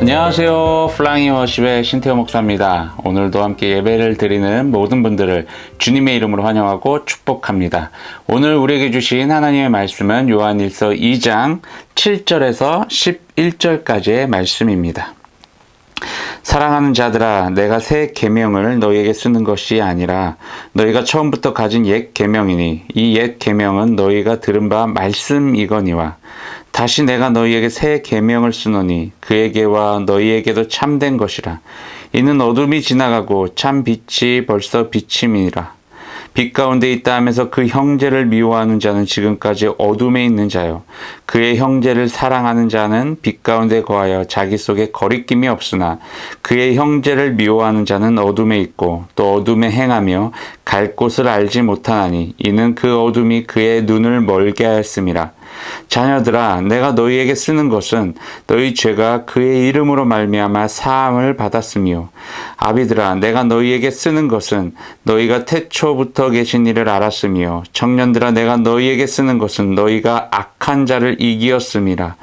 안녕하세요. 플라잉 워십의 신태호 목사입니다. 오늘도 함께 예배를 드리는 모든 분들을 주님의 이름으로 환영하고 축복합니다. 오늘 우리에게 주신 하나님의 말씀은 요한일서 2장 7절에서 11절까지의 말씀입니다. 사랑하는 자들아, 내가 새 계명을 너희에게 쓰는 것이 아니라 너희가 처음부터 가진 옛 계명이니 이 옛 계명은 너희가 들은 바 말씀이거니와 다시 내가 너희에게 새 계명을 쓰노니 그에게와 너희에게도 참된 것이라. 이는 어둠이 지나가고 참 빛이 벌써 비침이라. 빛 가운데 있다 하면서 그 형제를 미워하는 자는 지금까지 어둠에 있는 자요. 그의 형제를 사랑하는 자는 빛 가운데 거하여 자기 속에 거리낌이 없으나 그의 형제를 미워하는 자는 어둠에 있고 또 어둠에 행하며 갈 곳을 알지 못하나니 이는 그 어둠이 그의 눈을 멀게 하였음이라. 자녀들아, 내가 너희에게 쓰는 것은 너희 죄가 그의 이름으로 말미암아 사함을 받았으며, 아비들아, 내가 너희에게 쓰는 것은 너희가 태초부터 계신 이를 알았으며, 청년들아, 내가 너희에게 쓰는 것은 너희가 악한 자를 이기었음이라.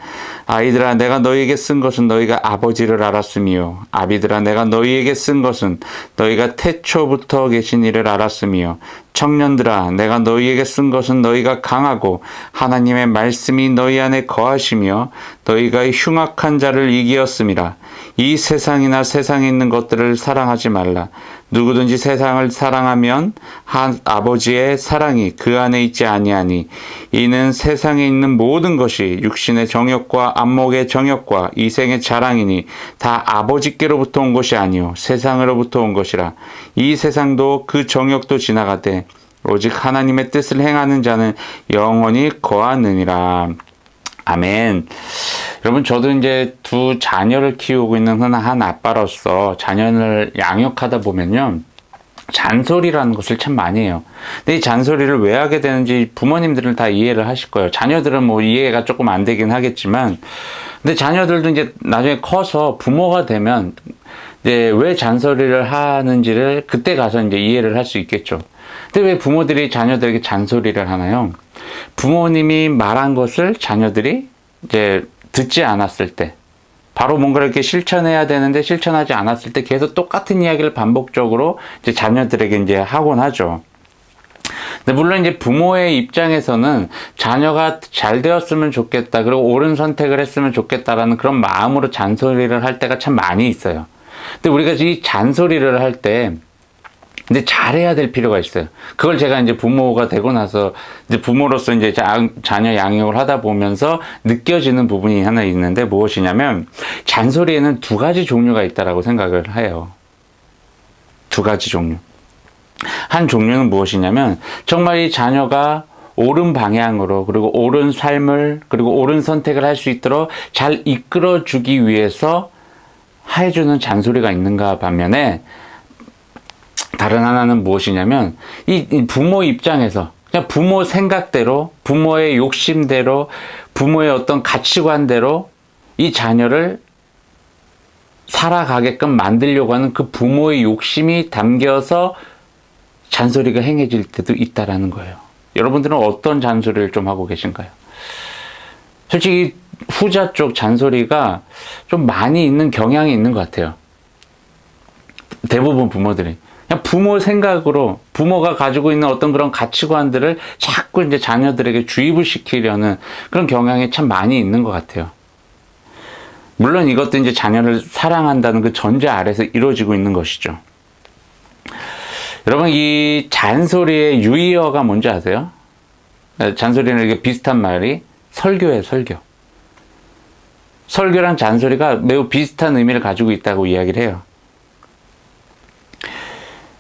아이들아, 내가 너희에게 쓴 것은 너희가 아버지를 알았으며, 아비들아, 내가 너희에게 쓴 것은 너희가 태초부터 계신 이를 알았으며, 청년들아, 내가 너희에게 쓴 것은 너희가 강하고 하나님의 말씀이 너희 안에 거하시며 너희가 흉악한 자를 이기었음이라. 이 세상이나 세상에 있는 것들을 사랑하지 말라. 누구든지 세상을 사랑하면 아버지의 사랑이 그 안에 있지 아니하니 이는 세상에 있는 모든 것이 육신의 정욕과 안목의 정욕과 이생의 자랑이니 다 아버지께로부터 온 것이 아니요 세상으로부터 온 것이라. 이 세상도 그 정욕도 지나가되 오직 하나님의 뜻을 행하는 자는 영원히 거하느니라. 아멘. 여러분, 저도 이제 두 자녀를 키우고 있는 한 아빠로서 자녀를 양육하다 보면요, 잔소리라는 것을 참 많이 해요. 근데 이 잔소리를 왜 하게 되는지 부모님들은 다 이해를 하실 거예요. 자녀들은 뭐 이해가 조금 안 되긴 하겠지만, 근데 자녀들도 이제 나중에 커서 부모가 되면 이제 왜 잔소리를 하는지를 그때 가서 이제 이해를 할 수 있겠죠. 근데 왜 부모들이 자녀들에게 잔소리를 하나요? 부모님이 말한 것을 자녀들이 이제 듣지 않았을 때, 바로 뭔가를 이렇게 실천해야 되는데 실천하지 않았을 때 계속 똑같은 이야기를 반복적으로 이제 자녀들에게 이제 하곤 하죠. 근데 물론 이제 부모의 입장에서는 자녀가 잘 되었으면 좋겠다, 그리고 옳은 선택을 했으면 좋겠다라는 그런 마음으로 잔소리를 할 때가 참 많이 있어요. 근데 우리가 이 잔소리를 할 때 근데 잘해야 될 필요가 있어요. 그걸 제가 이제 부모가 되고 나서 이제 부모로서 이제 자녀 양육을 하다 보면서 느껴지는 부분이 하나 있는데 무엇이냐면 잔소리에는 두 가지 종류가 있다라고 생각을 해요. 두 가지 종류. 한 종류는 무엇이냐면 정말 이 자녀가 옳은 방향으로 그리고 옳은 삶을 그리고 옳은 선택을 할 수 있도록 잘 이끌어주기 위해서 해주는 잔소리가 있는가 반면에 다른 하나는 무엇이냐면 이 부모 입장에서 그냥 부모 생각대로 부모의 욕심대로 부모의 어떤 가치관대로 이 자녀를 살아가게끔 만들려고 하는 그 부모의 욕심이 담겨서 잔소리가 행해질 때도 있다라는 거예요. 여러분들은 어떤 잔소리를 좀 하고 계신가요? 솔직히 후자 쪽 잔소리가 좀 많이 있는 경향이 있는 것 같아요. 대부분 부모들이 그냥 부모 생각으로 부모가 가지고 있는 어떤 그런 가치관들을 자꾸 이제 자녀들에게 주입을 시키려는 그런 경향이 참 많이 있는 것 같아요. 물론 이것도 이제 자녀를 사랑한다는 그 전제 아래서 이루어지고 있는 것이죠. 여러분, 이 잔소리의 유의어가 뭔지 아세요? 잔소리는 이렇게 비슷한 말이 설교예요, 설교. 설교랑 잔소리가 매우 비슷한 의미를 가지고 있다고 이야기를 해요.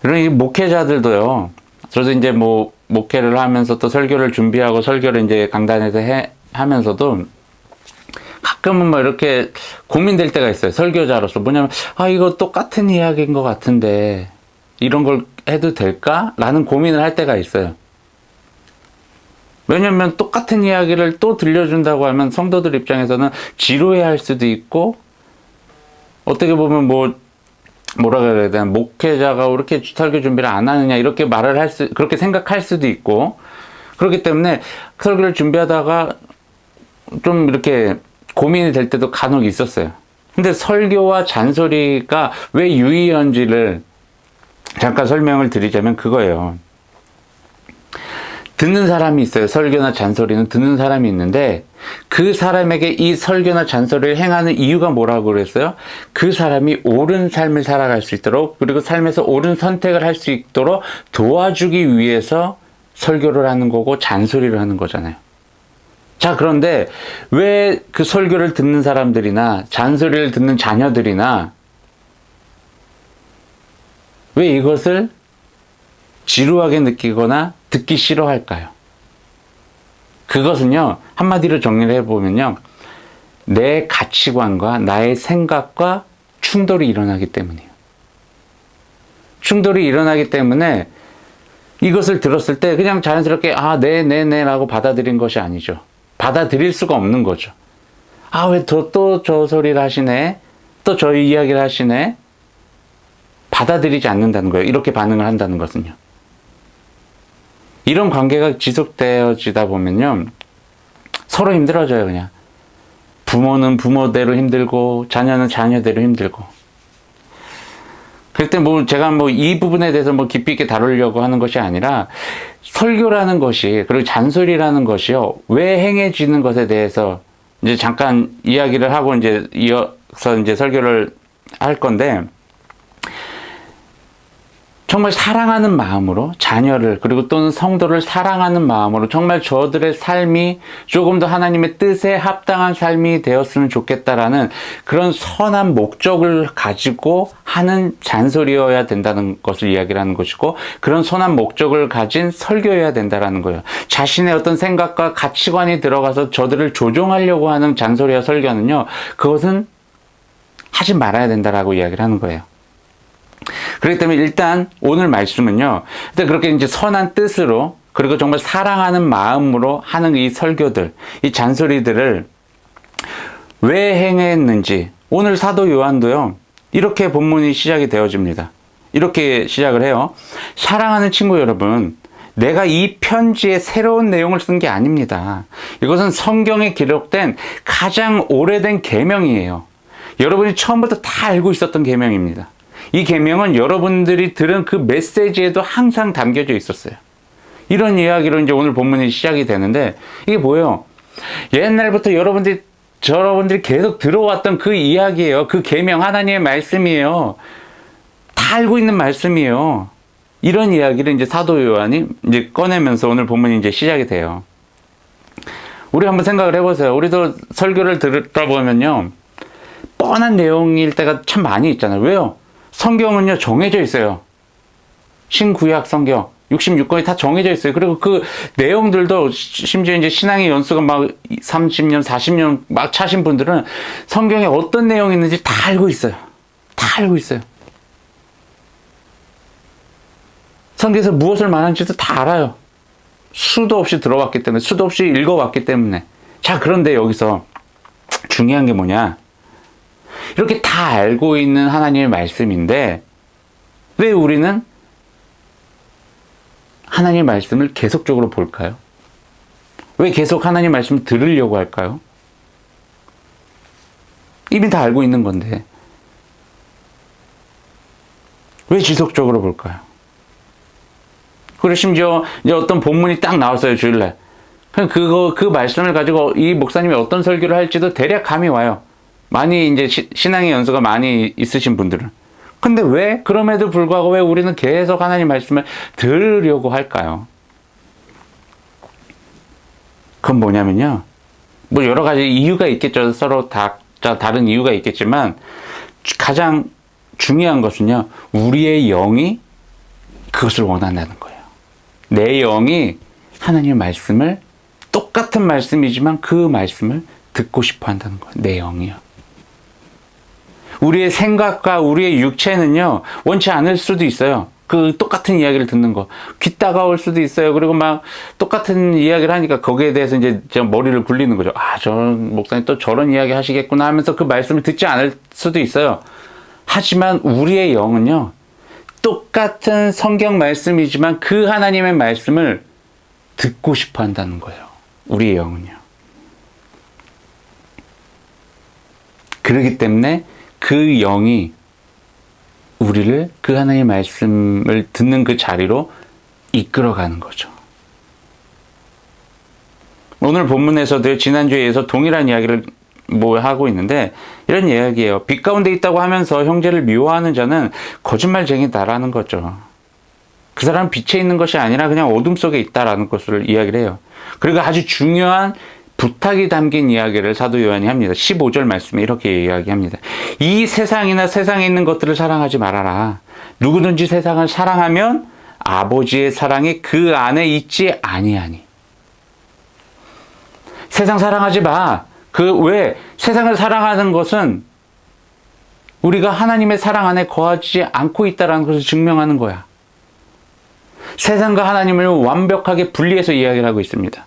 그러니 이 목회자들도요, 저도 이제 뭐 목회를 하면서 또 설교를 준비하고 설교를 이제 강단에서 하면서도 가끔은 뭐 이렇게 고민될 때가 있어요. 설교자로서. 뭐냐면, 이거 똑같은 이야기인 것 같은데 이런 걸 해도 될까? 라는 고민을 할 때가 있어요. 왜냐면 똑같은 이야기를 또 들려준다고 하면 성도들 입장에서는 지루해 할 수도 있고, 어떻게 보면 뭐라 그래야 되나, 목회자가 왜 이렇게 설교 준비를 안 하느냐, 이렇게 그렇게 생각할 수도 있고, 그렇기 때문에 설교를 준비하다가 좀 이렇게 고민이 될 때도 간혹 있었어요. 근데 설교와 잔소리가 왜 유의한지를 잠깐 설명을 드리자면 그거예요. 듣는 사람이 있어요. 설교나 잔소리는 듣는 사람이 있는데 그 사람에게 이 설교나 잔소리를 행하는 이유가 뭐라고 그랬어요? 그 사람이 옳은 삶을 살아갈 수 있도록, 그리고 삶에서 옳은 선택을 할 수 있도록 도와주기 위해서 설교를 하는 거고 잔소리를 하는 거잖아요. 자, 그런데 왜 그 설교를 듣는 사람들이나 잔소리를 듣는 자녀들이나 왜 이것을 지루하게 느끼거나 듣기 싫어할까요? 그것은요, 한마디로 정리를 해보면요, 내 가치관과 나의 생각과 충돌이 일어나기 때문이에요. 충돌이 일어나기 때문에 이것을 들었을 때 그냥 자연스럽게 네 라고 받아들인 것이 아니죠. 받아들일 수가 없는 거죠. 왜 또 저 소리를 하시네? 또 저 이야기를 하시네? 받아들이지 않는다는 거예요. 이렇게 반응을 한다는 것은요. 이런 관계가 지속되어지다 보면요, 서로 힘들어져요. 그냥 부모는 부모대로 힘들고 자녀는 자녀대로 힘들고. 그럴 때 제가 이 부분에 대해서 깊이 있게 다루려고 하는 것이 아니라, 설교라는 것이, 그리고 잔소리라는 것이요, 왜 행해지는 것에 대해서 이제 잠깐 이야기를 하고 이어서 설교를 할 건데, 정말 사랑하는 마음으로 자녀를, 그리고 또는 성도를 사랑하는 마음으로 정말 저들의 삶이 조금 더 하나님의 뜻에 합당한 삶이 되었으면 좋겠다라는 그런 선한 목적을 가지고 하는 잔소리여야 된다는 것을 이야기를 하는 것이고, 그런 선한 목적을 가진 설교여야 된다는 거예요. 자신의 어떤 생각과 가치관이 들어가서 저들을 조종하려고 하는 잔소리와 설교는요, 그것은 하지 말아야 된다라고 이야기를 하는 거예요. 그렇기 때문에 일단 오늘 말씀은요, 그렇게 이제 선한 뜻으로, 그리고 정말 사랑하는 마음으로 하는 이 설교들, 이 잔소리들을 왜 행했는지, 오늘 사도 요한도요, 이렇게 본문이 시작이 되어집니다. 이렇게 시작을 해요. 사랑하는 친구 여러분, 내가 이 편지에 새로운 내용을 쓴 게 아닙니다. 이것은 성경에 기록된 가장 오래된 계명이에요. 여러분이 처음부터 다 알고 있었던 계명입니다. 이 계명은 여러분들이 들은 그 메시지에도 항상 담겨져 있었어요. 이런 이야기로 이제 오늘 본문이 시작이 되는데, 이게 뭐예요? 옛날부터 여러분들이 계속 들어왔던 그 이야기예요. 그 계명, 하나님의 말씀이에요. 다 알고 있는 말씀이에요. 이런 이야기를 이제 사도 요한이 이제 꺼내면서 오늘 본문이 이제 시작이 돼요. 우리 한번 생각을 해보세요. 우리도 설교를 듣다 보면요, 뻔한 내용일 때가 참 많이 있잖아요. 왜요? 성경은요, 정해져 있어요. 신구약 성경 66권이 다 정해져 있어요. 그리고 그 내용들도, 심지어 이제 신앙의 연수가 30년, 40년 차신 분들은 성경에 어떤 내용이 있는지 다 알고 있어요. 다 알고 있어요. 성경에서 무엇을 말하는지도 다 알아요. 수도 없이 들어왔기 때문에, 수도 없이 읽어왔기 때문에. 자, 그런데 여기서 중요한 게 뭐냐? 이렇게 다 알고 있는 하나님의 말씀인데, 왜 우리는 하나님의 말씀을 계속적으로 볼까요? 왜 계속 하나님의 말씀을 들으려고 할까요? 이미 다 알고 있는 건데 왜 지속적으로 볼까요? 그리고 심지어 이제 어떤 본문이 딱 나왔어요, 주일날. 그 말씀을 가지고 이 목사님이 어떤 설교를 할지도 대략 감이 와요. 많이 이제 신앙의 연수가 많이 있으신 분들은. 근데 왜, 그럼에도 불구하고 왜 우리는 계속 하나님 말씀을 들으려고 할까요? 그건 뭐냐면요, 여러 가지 이유가 있겠죠. 서로 다른 이유가 있겠지만, 가장 중요한 것은요, 우리의 영이 그것을 원한다는 거예요. 내 영이 하나님의 말씀을, 똑같은 말씀이지만 그 말씀을 듣고 싶어 한다는 거예요. 내 영이요. 우리의 생각과 우리의 육체는요, 원치 않을 수도 있어요. 그 똑같은 이야기를 듣는 거. 귀 따가울 수도 있어요. 그리고 똑같은 이야기를 하니까 거기에 대해서 이제 머리를 굴리는 거죠. 저 목사님 또 저런 이야기 하시겠구나 하면서 그 말씀을 듣지 않을 수도 있어요. 하지만 우리의 영은요, 똑같은 성경 말씀이지만 그 하나님의 말씀을 듣고 싶어 한다는 거예요. 우리의 영은요. 그렇기 때문에 그 영이 우리를 그 하나님의 말씀을 듣는 그 자리로 이끌어가는 거죠. 오늘 본문에서도 지난주에서 동일한 이야기를 하고 있는데 이런 이야기예요. 빛 가운데 있다고 하면서 형제를 미워하는 자는 거짓말쟁이다라는 거죠. 그 사람은 빛에 있는 것이 아니라 그냥 어둠 속에 있다라는 것을 이야기를 해요. 그리고 아주 중요한 부탁이 담긴 이야기를 사도 요한이 합니다. 15절 말씀에 이렇게 이야기합니다. 이 세상이나 세상에 있는 것들을 사랑하지 말아라. 누구든지 세상을 사랑하면 아버지의 사랑이 그 안에 있지 아니하니. 세상 사랑하지 마. 왜? 세상을 사랑하는 것은 우리가 하나님의 사랑 안에 거하지 않고 있다는 것을 증명하는 거야. 세상과 하나님을 완벽하게 분리해서 이야기를 하고 있습니다.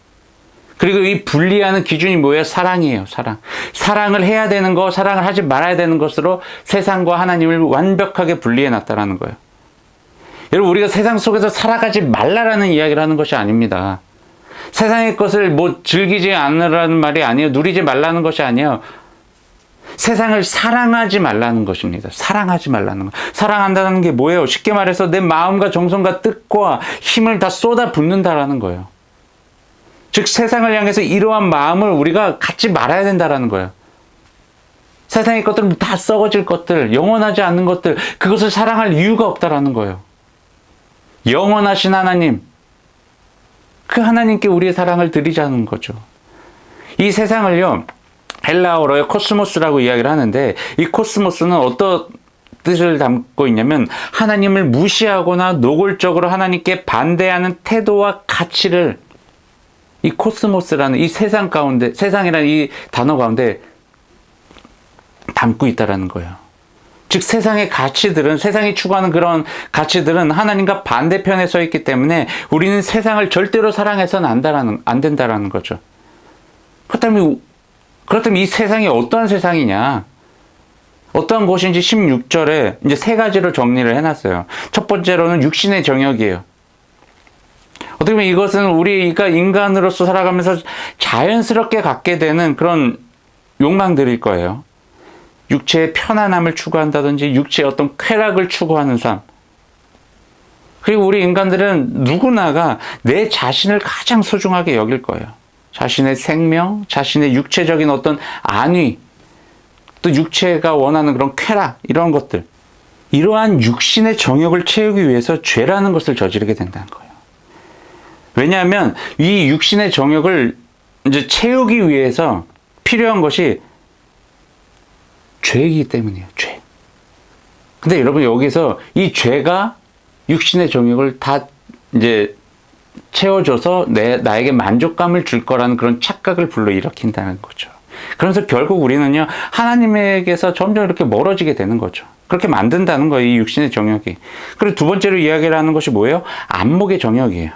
그리고 이 분리하는 기준이 뭐예요? 사랑이에요. 사랑. 사랑을 해야 되는 거, 사랑을 하지 말아야 되는 것으로 세상과 하나님을 완벽하게 분리해 놨다라는 거예요. 여러분, 우리가 세상 속에서 살아가지 말라라는 이야기를 하는 것이 아닙니다. 세상의 것을 즐기지 않으라는 말이 아니에요. 누리지 말라는 것이 아니에요. 세상을 사랑하지 말라는 것입니다. 사랑하지 말라는 것. 사랑한다는 게 뭐예요? 쉽게 말해서 내 마음과 정성과 뜻과 힘을 다 쏟아 붓는다라는 거예요. 즉 세상을 향해서 이러한 마음을 우리가 갖지 말아야 된다라는 거예요. 세상의 것들은 다 썩어질 것들, 영원하지 않는 것들, 그것을 사랑할 이유가 없다라는 거예요. 영원하신 하나님, 그 하나님께 우리의 사랑을 드리자는 거죠. 이 세상을요, 헬라어로 코스모스라고 이야기를 하는데, 이 코스모스는 어떤 뜻을 담고 있냐면 하나님을 무시하거나 노골적으로 하나님께 반대하는 태도와 가치를 이 코스모스라는 이 세상 가운데, 세상이라는 이 단어 가운데 담고 있다라는 거예요. 즉 세상의 가치들은, 세상이 추구하는 그런 가치들은 하나님과 반대편에 서 있기 때문에 우리는 세상을 절대로 사랑해서는 안 된다라는 거죠. 그렇다면 이 세상이 어떠한 세상이냐? 어떠한 것인지 16절에 이제 세 가지로 정리를 해놨어요. 첫 번째로는 육신의 정욕이에요. 어떻게 보면 이것은 우리가 인간으로서 살아가면서 자연스럽게 갖게 되는 그런 욕망들일 거예요. 육체의 편안함을 추구한다든지 육체의 어떤 쾌락을 추구하는 삶. 그리고 우리 인간들은 누구나가 내 자신을 가장 소중하게 여길 거예요. 자신의 생명, 자신의 육체적인 어떤 안위, 또 육체가 원하는 그런 쾌락, 이런 것들. 이러한 육신의 정욕을 채우기 위해서 죄라는 것을 저지르게 된다는 거예요. 왜냐하면 이 육신의 정욕을 이제 채우기 위해서 필요한 것이 죄이기 때문이에요. 죄. 근데 여러분 여기서 이 죄가 육신의 정욕을 다 이제 채워줘서 나에게 만족감을 줄 거라는 그런 착각을 불러일으킨다는 거죠. 그래서 결국 우리는요, 하나님에게서 점점 이렇게 멀어지게 되는 거죠. 그렇게 만든다는 거예요, 이 육신의 정욕이. 그리고 두 번째로 이야기를 하는 것이 뭐예요? 안목의 정욕이에요.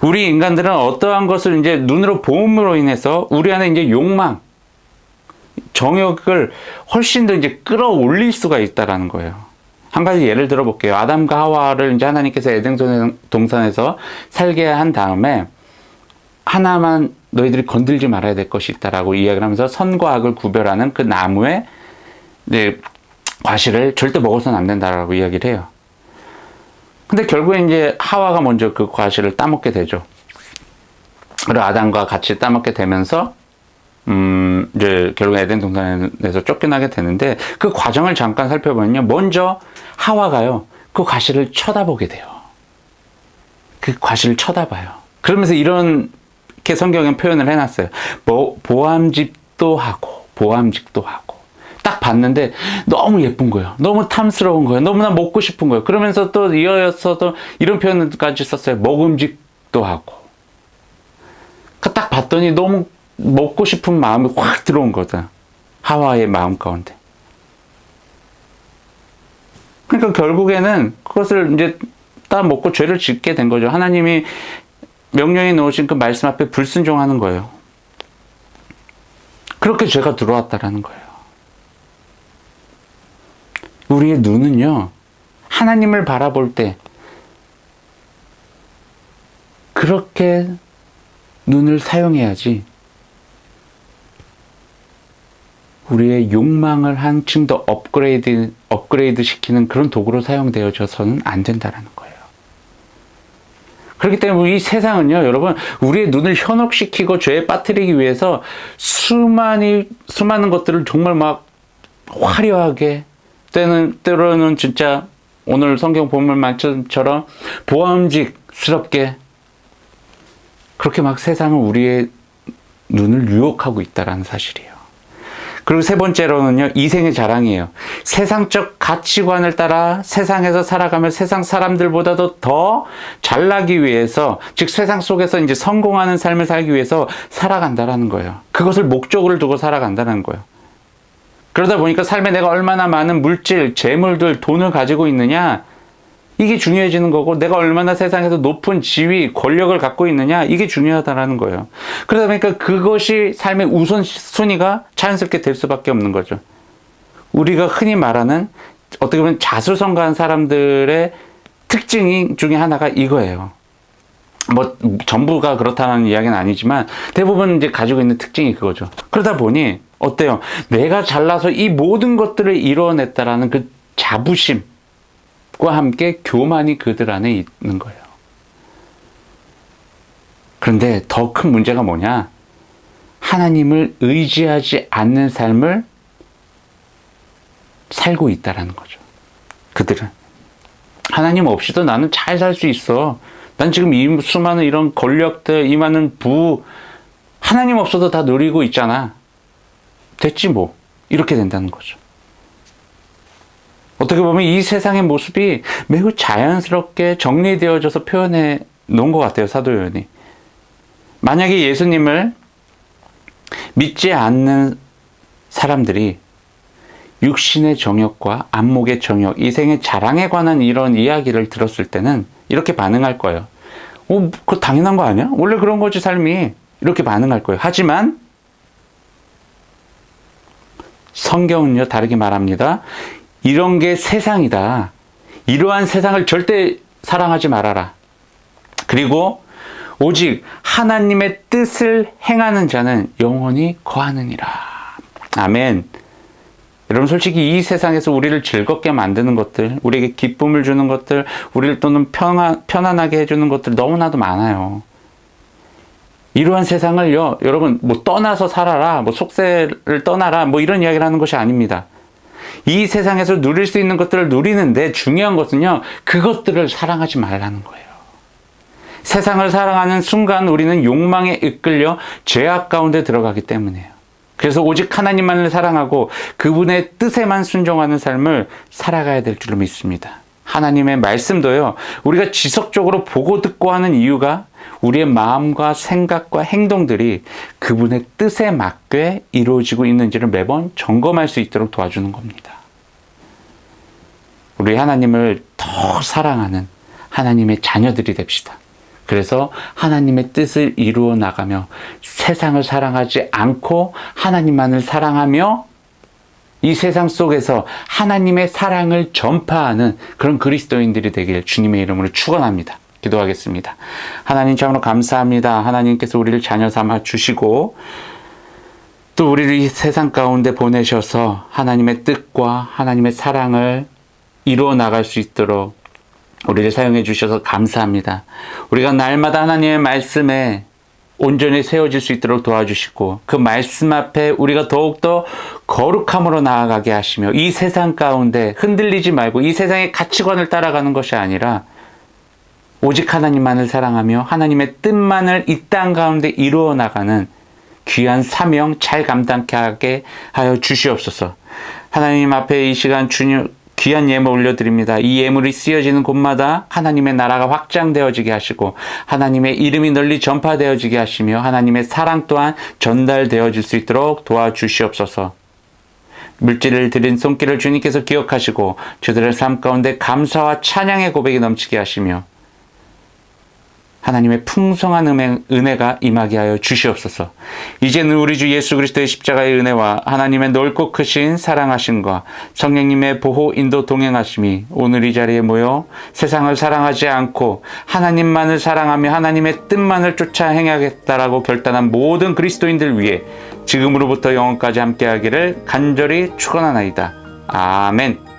우리 인간들은 어떠한 것을 이제 눈으로 보음으로 인해서 우리 안에 이제 욕망, 정욕을 훨씬 더 이제 끌어올릴 수가 있다라는 거예요. 한 가지 예를 들어 볼게요. 아담과 하와를 이제 하나님께서 에덴 동산에서 살게 한 다음에 하나만 너희들이 건들지 말아야 될 것이 있다라고 이야기를 하면서 선과 악을 구별하는 그 나무의 과실을 절대 먹어서는 안 된다라고 이야기를 해요. 근데 결국에 이제 하와가 먼저 그 과실을 따먹게 되죠. 그리고 아담과 같이 따먹게 되면서 이제 결국 에덴 동산에서 쫓겨나게 되는데, 그 과정을 잠깐 살펴보면요, 먼저 하와가요 그 과실을 쳐다보게 돼요. 그 과실을 쳐다봐요. 그러면서 이렇게 성경에 표현을 해놨어요. 보암직도 하고 딱 봤는데 너무 예쁜 거예요. 너무 탐스러운 거예요. 너무나 먹고 싶은 거예요. 그러면서 또 이어서도 이런 표현까지 썼어요. 먹음직도 하고. 딱 봤더니 너무 먹고 싶은 마음이 확 들어온 거다. 하와의 마음 가운데. 그러니까 결국에는 그것을 이제 딱 먹고 죄를 짓게 된 거죠. 하나님이 명령해 놓으신 그 말씀 앞에 불순종하는 거예요. 그렇게 죄가 들어왔다라는 거예요. 우리의 눈은요, 하나님을 바라볼 때 그렇게 눈을 사용해야지, 우리의 욕망을 한층 더 업그레이드 시키는 그런 도구로 사용되어져서는 안 된다라는 거예요. 그렇기 때문에 이 세상은요, 여러분, 우리의 눈을 현혹시키고 죄에 빠뜨리기 위해서 수많은 것들을 정말 막 화려하게, 때로는 진짜 오늘 성경 본문 말씀처럼 보암직스럽게 그렇게 막 세상은 우리의 눈을 유혹하고 있다라는 사실이에요. 그리고 세 번째로는요, 이생의 자랑이에요. 세상적 가치관을 따라 세상에서 살아가며 세상 사람들보다도 더 잘나기 위해서, 즉 세상 속에서 이제 성공하는 삶을 살기 위해서 살아간다라는 거예요. 그것을 목적으로 두고 살아간다는 거예요. 그러다 보니까 삶에 내가 얼마나 많은 물질, 재물들, 돈을 가지고 있느냐, 이게 중요해지는 거고, 내가 얼마나 세상에서 높은 지위, 권력을 갖고 있느냐, 이게 중요하다라는 거예요. 그러다 보니까 그것이 삶의 우선순위가 자연스럽게 될 수밖에 없는 거죠. 우리가 흔히 말하는 어떻게 보면 자수성가한 사람들의 특징 중에 하나가 이거예요. 뭐 전부가 그렇다는 이야기는 아니지만 대부분 이제 가지고 있는 특징이 그거죠. 그러다 보니 어때요? 내가 잘나서 이 모든 것들을 이뤄냈다라는 그 자부심과 함께 교만이 그들 안에 있는 거예요. 그런데 더 큰 문제가 뭐냐? 하나님을 의지하지 않는 삶을 살고 있다라는 거죠. 그들은 하나님 없이도 나는 잘 살 수 있어. 난 지금 이 수많은 이런 권력들, 이 많은 하나님 없어도 다 누리고 있잖아. 됐지 뭐. 이렇게 된다는 거죠. 어떻게 보면 이 세상의 모습이 매우 자연스럽게 정리되어져서 표현해 놓은 것 같아요, 사도 요한이. 만약에 예수님을 믿지 않는 사람들이 육신의 정욕과 안목의 정욕, 이생의 자랑에 관한 이런 이야기를 들었을 때는 이렇게 반응할 거예요. 그거 당연한 거 아니야? 원래 그런 거지, 삶이. 이렇게 반응할 거예요. 하지만 성경은요, 다르게 말합니다. 이런 게 세상이다. 이러한 세상을 절대 사랑하지 말아라. 그리고 오직 하나님의 뜻을 행하는 자는 영원히 거하느니라. 아멘. 여러분, 솔직히 이 세상에서 우리를 즐겁게 만드는 것들, 우리에게 기쁨을 주는 것들, 우리를 또는 편안하게 해주는 것들 너무나도 많아요. 이러한 세상을요, 여러분, 뭐 떠나서 살아라, 뭐 속세를 떠나라, 뭐 이런 이야기를 하는 것이 아닙니다. 이 세상에서 누릴 수 있는 것들을 누리는데 중요한 것은요, 그것들을 사랑하지 말라는 거예요. 세상을 사랑하는 순간 우리는 욕망에 이끌려 죄악 가운데 들어가기 때문이에요. 그래서 오직 하나님만을 사랑하고 그분의 뜻에만 순종하는 삶을 살아가야 될 줄로 믿습니다. 하나님의 말씀도요, 우리가 지속적으로 보고 듣고 하는 이유가 우리의 마음과 생각과 행동들이 그분의 뜻에 맞게 이루어지고 있는지를 매번 점검할 수 있도록 도와주는 겁니다. 우리 하나님을 더 사랑하는 하나님의 자녀들이 됩시다. 그래서 하나님의 뜻을 이루어 나가며 세상을 사랑하지 않고 하나님만을 사랑하며 이 세상 속에서 하나님의 사랑을 전파하는 그런 그리스도인들이 되길 주님의 이름으로 축원합니다. 기도하겠습니다. 하나님 참으로 감사합니다. 하나님께서 우리를 자녀 삼아 주시고 또 우리를 이 세상 가운데 보내셔서 하나님의 뜻과 하나님의 사랑을 이루어 나갈 수 있도록 우리를 사용해 주셔서 감사합니다. 우리가 날마다 하나님의 말씀에 온전히 세워질 수 있도록 도와주시고 그 말씀 앞에 우리가 더욱더 거룩함으로 나아가게 하시며 이 세상 가운데 흔들리지 말고 이 세상의 가치관을 따라가는 것이 아니라 오직 하나님만을 사랑하며 하나님의 뜻만을 이 땅 가운데 이루어 나가는 귀한 사명 잘 감당케 하게 하여 주시옵소서. 하나님 앞에 이 시간 주님 귀한 예물 올려드립니다. 이 예물이 쓰여지는 곳마다 하나님의 나라가 확장되어지게 하시고 하나님의 이름이 널리 전파되어지게 하시며 하나님의 사랑 또한 전달되어질 수 있도록 도와주시옵소서. 물질을 드린 손길을 주님께서 기억하시고 저들의 삶 가운데 감사와 찬양의 고백이 넘치게 하시며 하나님의 풍성한 은혜가 임하게 하여 주시옵소서. 이제는 우리 주 예수 그리스도의 십자가의 은혜와 하나님의 넓고 크신 사랑하심과 성령님의 보호 인도 동행하심이 오늘 이 자리에 모여 세상을 사랑하지 않고 하나님만을 사랑하며 하나님의 뜻만을 쫓아 행하겠다라고 결단한 모든 그리스도인들 위해 지금으로부터 영원까지 함께하기를 간절히 축원하나이다. 아멘.